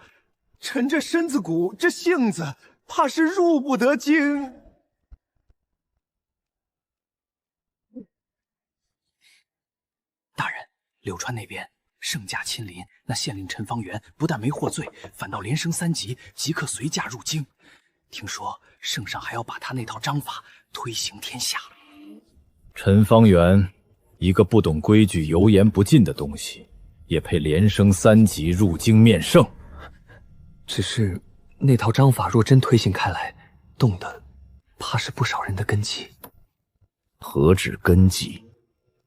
臣这身子骨，这性子，怕是入不得京。大人，柳川那边圣驾亲临，那县令陈方圆不但没获罪，反倒连升3级，即刻随驾入京。听说圣上还要把他那套章法推行天下。陈方圆，一个不懂规矩、油盐不进的东西，也配连升3级入京面圣？只是那套章法若真推行开来，动的怕是不少人的根基。何止根基？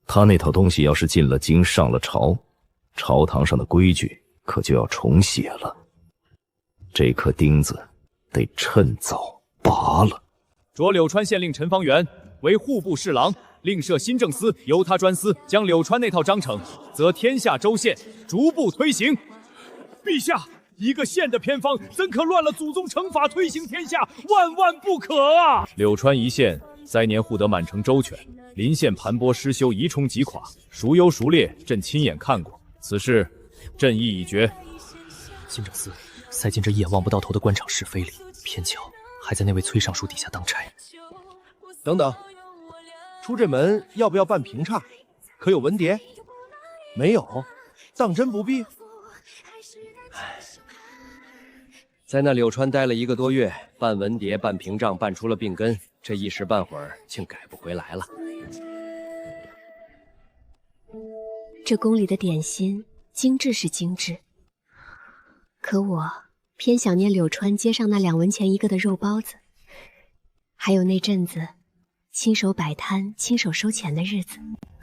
他那套东西要是进了京，上了朝，朝堂上的规矩可就要重写了。这颗钉子得趁早拔了。着柳川县令陈方圆为户部侍郎，另设新政司，由他专司，将柳川那套章程，则天下州县逐步推行。陛下，一个县的偏方，怎可乱了祖宗惩罚推行天下？万万不可啊！柳川一县灾年护得满城周全，邻县盘剥失修，一冲即垮，孰优孰劣，朕亲眼看过。此事朕意已决。新政司塞进这一眼望不到头的官场是非里，偏巧还在那位崔尚书底下当差。等等，出这门要不要办平差？可有文牒？没有，当真不必。在那柳川待了1个多月，办文牒、办屏障，办出了病根，这一时半会儿竟改不回来了。这宫里的点心精致是精致，可我偏想念柳川街上那2文钱1个的肉包子，还有那阵子亲手摆摊、亲手收钱的日子。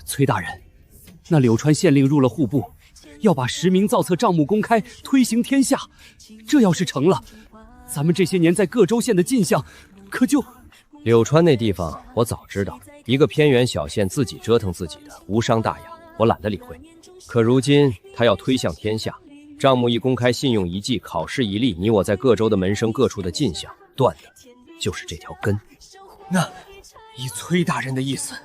崔大人，那柳川县令入了户部，要把实名造册账目公开，推行天下。这要是成了，咱们这些年在各州县的进项，可就……柳川那地方我早知道，一个偏远小县自己折腾自己的，无伤大雅，我懒得理会。可如今他要推向天下，账目一公开，信用一记，考试一立，你我在各州的门生各处的进项，断的就是这条根。那依崔大人的意思，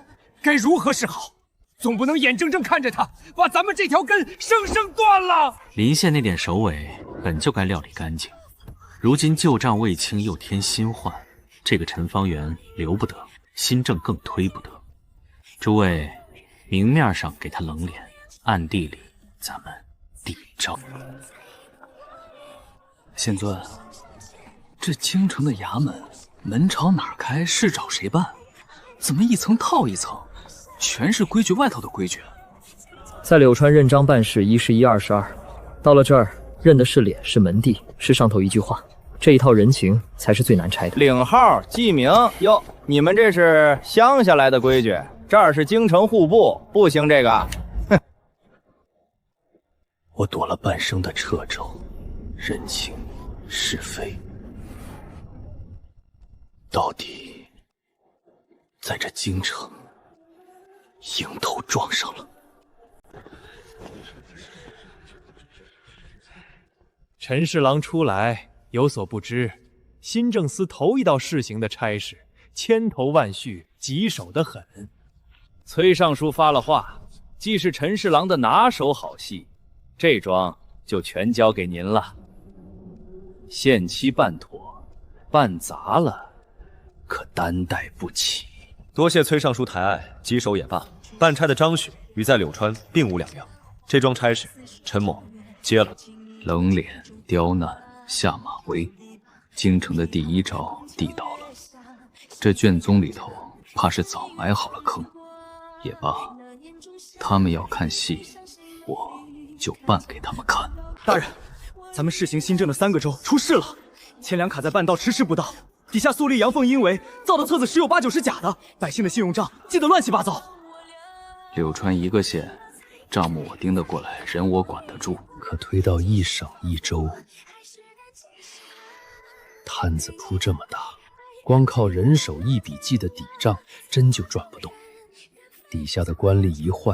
该如何是好？总不能眼睁睁看着他把咱们这条根生生断了。临县那点首尾本就该料理干净，如今旧账未清，又添新患，这个陈方圆留不得，新政更推不得。诸位，明面上给他冷脸，暗地里咱们抵账。县尊，这京城的衙门门朝哪儿开，事找谁办？怎么一层套一层？全是规矩外头的规矩。在柳川认章办事，1是1，2是2，到了这儿认的是脸，是门第，是上头一句话，这一套人情才是最难拆的。领号记名哟，你们这是乡下来的规矩，这儿是京城户部，不行这个。哼！我躲了半生的掣肘，人情是非，到底在这京城迎头撞上了。陈侍郎初来，有所不知，新政司头一道试行的差事，千头万绪，棘手得很。崔尚书发了话，既是陈侍郎的拿手好戏，这桩就全交给您了。限期办妥，办砸了，可担待不起。多谢崔尚书抬爱，棘手也罢，办差的张许与在柳川并无两样。这桩差事，陈某接了。冷脸刁难下马威，京城的第一招递到了。这卷宗里头怕是早埋好了坑。也罢，他们要看戏，我就办给他们看。大人，咱们试行新政的3个州出事了，钱粮卡在办道迟迟不到，底下肃立阳奉阴违，造的册子10有8、9是假的，百姓的信用账记得乱七八糟。柳川一个县，账目我盯得过来，人我管得住，可推到1省1州，摊子铺这么大，光靠人手一笔记的底账，真就转不动。底下的官吏一坏，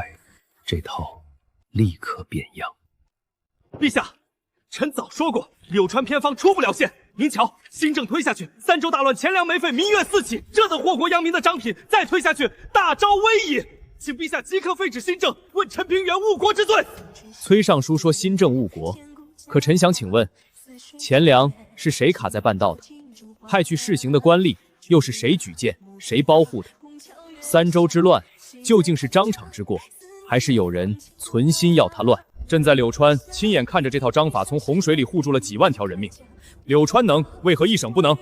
这套立刻变样。陛下，臣早说过，柳川偏方出不了县。您瞧，新政推下去，3州大乱，钱粮没费，民怨四起，这等祸国殃民的章品，再推下去，大招危矣。请陛下即刻废止新政，问陈平原误国之罪。崔尚书说新政误国，可臣想请问，钱粮是谁卡在办道的？派去试行的官吏又是谁举荐、谁包护的？3州之乱究竟是章场之过，还是有人存心要他乱？朕在柳川亲眼看着这套章法从洪水里护住了几万条人命。柳川能，为何一省不能？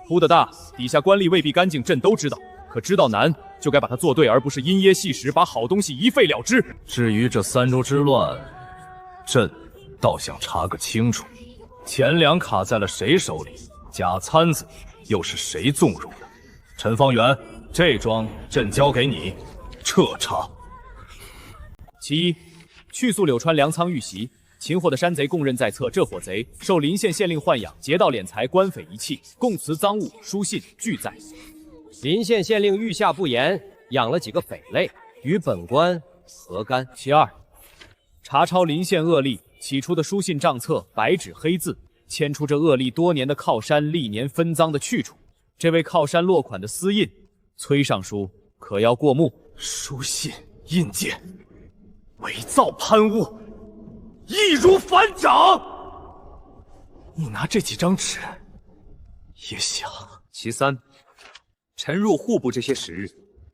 铺得大，底下官吏未必干净，朕都知道。可知道难，就该把它做对，而不是因噎细食，把好东西一废了之。至于这3州之乱，朕倒想查个清楚，钱粮卡在了谁手里？假参子又是谁纵容的？陈方圆，这桩朕交给你。彻查。其一，去肃柳川粮仓遇袭，擒获的山贼供认在册。这伙贼受临县县令豢养，劫盗敛财，官匪遗弃，供词赃物、书信俱在。临县县令御下不严，养了几个匪类，与本官何干？其二，查抄临县恶吏起出的书信账册，白纸黑字，牵出这恶吏多年的靠山历年分赃的去处。这位靠山落款的私印，崔尚书可要过目。书信印鉴，伪造贪污，易如反掌。你拿这几张纸，也想？其三，臣入户部这些时日，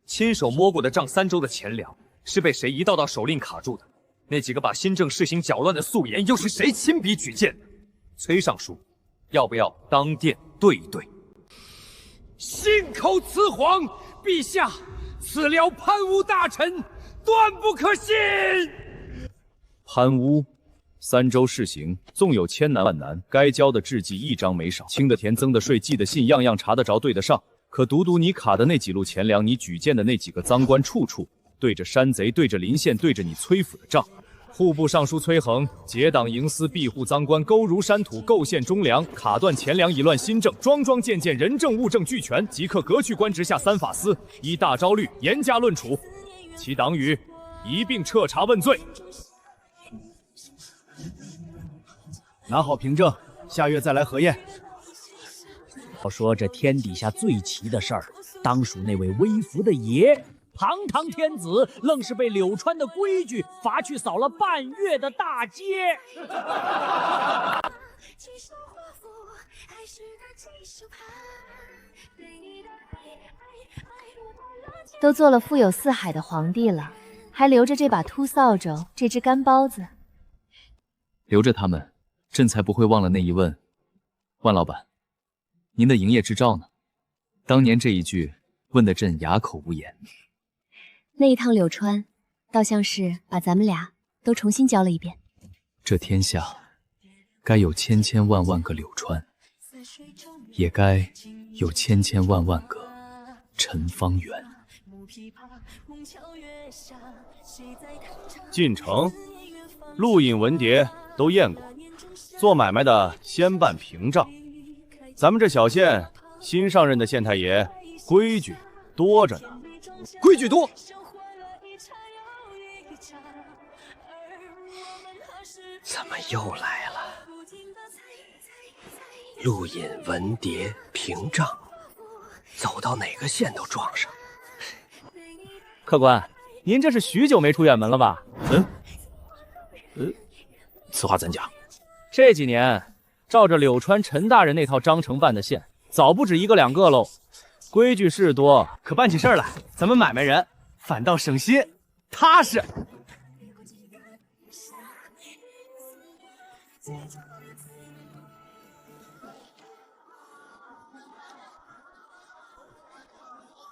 亲手摸过的账3州的钱粮，是被谁一道道手令卡住的？那几个把新政试行搅乱的素颜，又是谁亲笔举荐的？崔尚书，要不要当殿对一对？信口雌黄，陛下，此僚贪污大臣，断不可信。贪污，3州试行，纵有千难万难，该交的制绩一张没少，轻的田，增的税，寄的信，样样查得着，对得上。可独独你卡的那几路钱粮，你举荐的那几个赃官，处处对着山贼，对着临县，对着你崔府的账。户部尚书崔恒结党营私，庇护赃官，勾如山土，构陷忠良，卡断钱粮，以乱新政，桩桩件件人证物证俱全，即刻革去官职，下3法司，依大诏律严加论处，其党羽一并彻查问罪。拿好凭证，下月再来核验。要说这天底下最奇的事儿，当属那位微服的爷。堂堂天子，愣是被柳川的规矩罚去扫了半月的大街。都做了富有4海的皇帝了，还留着这把秃扫帚，这只干包子。留着他们，朕才不会忘了那一问。万老板，您的营业执照呢？当年这一句问得朕哑口无言。那一趟柳川，倒像是把咱们俩都重新教了一遍。这天下该有千千万万个柳川，也该有千千万万个陈方圆。进城，录印文牒都验过，做买卖的先办凭账。咱们这小县新上任的县太爷规矩多着呢。规矩多？怎么又来了？录引、文牒、屏障，走到哪个县都撞上。客官，您这是许久没出远门了吧？此话怎讲？这几年照着柳川陈大人那套章程办的县，早不止1个2个喽。规矩是多，可办起事来，咱们买卖人反倒省心踏实。